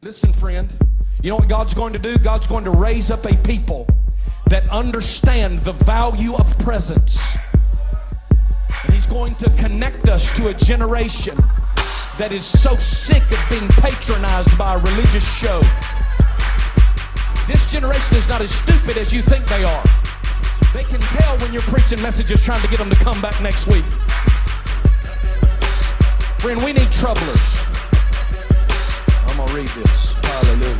Listen, friend, you know what God's going to do? God's going to raise up a people that understand the value of presence. And He's going to connect us to a generation that is so sick of being patronized by a religious show. This generation is not as stupid as you think they are. They can tell when you're preaching messages trying to get them to come back next week. Friend, we need troublers. I'm going to read this. Hallelujah.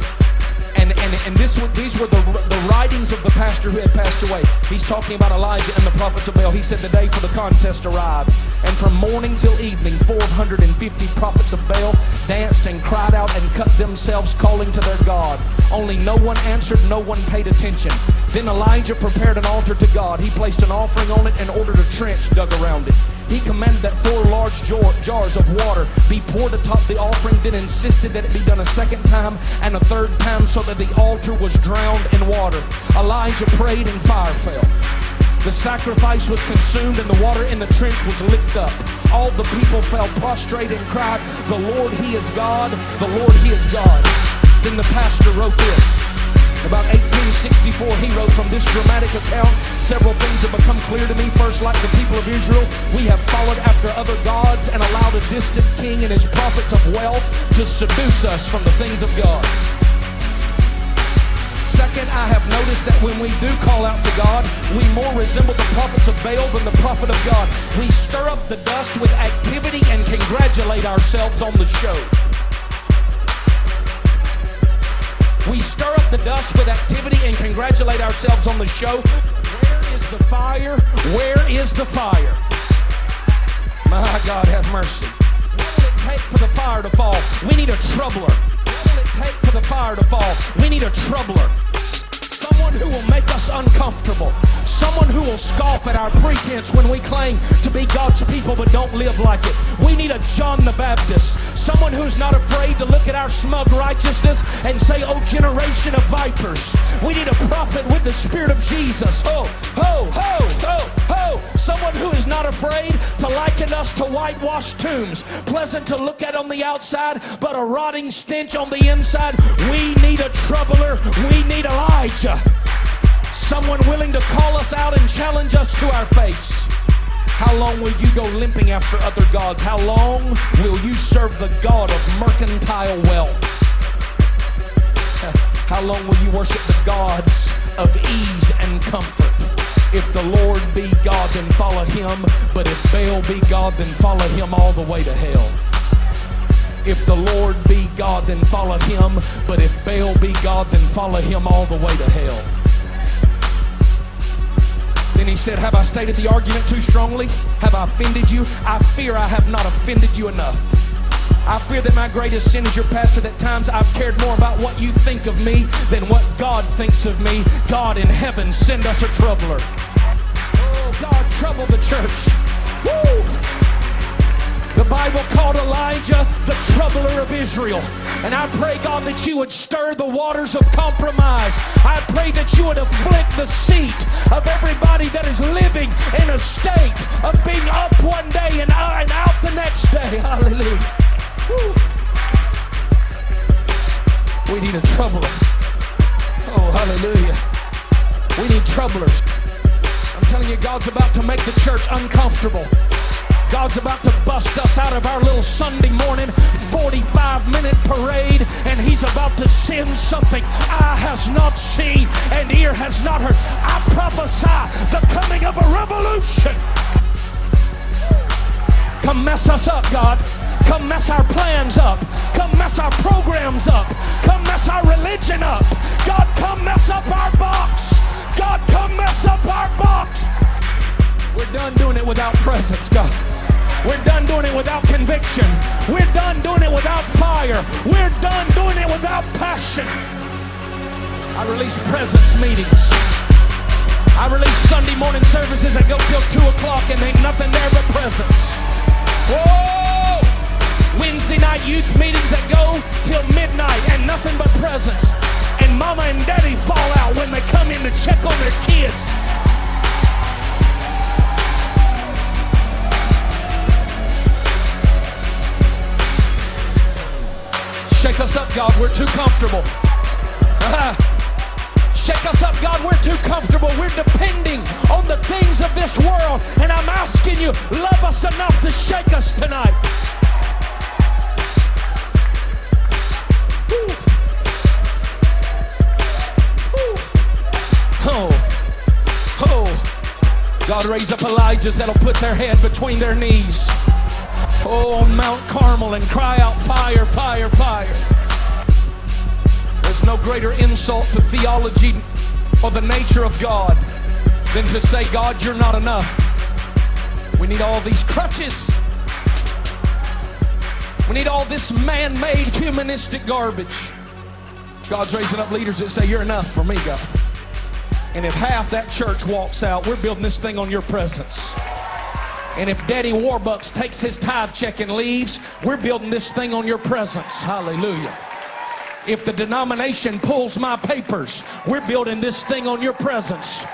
And these were the writings of the pastor who had passed away. He's talking about Elijah and the prophets of Baal. He said, the day for the contest arrived, and from morning till evening 450 prophets of Baal danced and cried out and cut themselves, calling to their God. Only no one answered, no one paid attention. Then Elijah prepared an altar to God. He placed an offering on it and ordered a trench dug around it. He commanded that 4 large jars of water be poured atop the offering, then insisted that it be done a second time and a third time so that the altar was drowned in water. Elijah prayed and fire fell. The sacrifice was consumed and the water in the trench was licked up. All the people fell prostrate and cried, "The Lord, He is God, the Lord, He is God." Then the pastor wrote this. About 1864, he wrote, from this dramatic account, several things have become clear to me. First, like the people of Israel, we have followed after other gods and allowed a distant king and his prophets of wealth to seduce us from the things of God. Second, I have noticed that when we do call out to God, we more resemble the prophets of Baal than the prophet of God. We stir up the dust with activity and congratulate ourselves on the show. We stir up the dust with activity and congratulate ourselves on the show. Where is the fire? Where is the fire? My God, have mercy. What will it take for the fire to fall? We need a troubler. What will it take for the fire to fall? We need a troubler. Someone who will make us uncomfortable. Someone who will scoff at our pretense when we claim to be God's people but don't live like it. We need a John the Baptist. Someone who's not afraid to look at our smug righteousness and say, "Oh, generation of vipers." We need a prophet with the Spirit of Jesus. Ho, ho, ho, ho, ho. Someone who is not afraid to liken us to whitewashed tombs. Pleasant to look at on the outside, but a rotting stench on the inside. We need a troubler. We need Elijah. Someone willing to call us out and challenge us to our face. How long will you go limping after other gods? How long will you serve the God of mercantile wealth? How long will you worship the gods of ease and comfort? If the Lord be God, then follow Him. But if Baal be God, then follow him all the way to hell. If the Lord be God, then follow Him. But if Baal be God, then follow him all the way to hell. Then he said, have I stated the argument too strongly? Have I offended you? I fear I have not offended you enough. I fear that my greatest sin as your pastor, that times I've cared more about what you think of me than what God thinks of me. God in heaven, send us a troubler. Oh, God, trouble the church. Woo! The Bible called Elijah the troubler of Israel. And I pray, God, that you would stir the waters of compromise. I pray that you would afflict the seat of everybody that is living in a state of being up one day and out the next day. Hallelujah. Woo. We need a troubler. Oh, hallelujah. We need troublers. I'm telling you, God's about to make the church uncomfortable. God's about to bust us out of our little Sunday morning 45-minute parade, and He's about to send something eye has not seen and ear has not heard. I prophesy the coming of a revolution. Come mess us up, God. Come mess our plans up. Come mess our programs up. Come mess our religion up. God, come mess up our box. God, come mess up our box. We're done doing it without presence, God. We're done doing it without conviction. We're done doing it without fire. We're done doing it without passion. I release presence meetings. I release Sunday morning services that go till 2 o'clock and ain't nothing there but presence. Whoa! Wednesday night youth meetings that go till midnight and nothing but presence. And mama and daddy fall out when they come in to check on their kids. Shake us up, God. We're too comfortable. Shake us up, God. We're too comfortable. We're depending on the things of this world. And I'm asking you, love us enough to shake us tonight. Woo. Woo. Oh. God, raise up Elijahs that'll put their head between their knees. Oh, on Mount Carmel and cry out, fire, fire, fire. There's no greater insult to theology or the nature of God than to say, God, you're not enough. We need all these crutches. We need all this man-made humanistic garbage. God's raising up leaders that say, you're enough for me, God. And if half that church walks out, we're building this thing on your presence. And if Daddy Warbucks takes his tithe check and leaves, we're building this thing on your presence. Hallelujah. If the denomination pulls my papers, we're building this thing on your presence.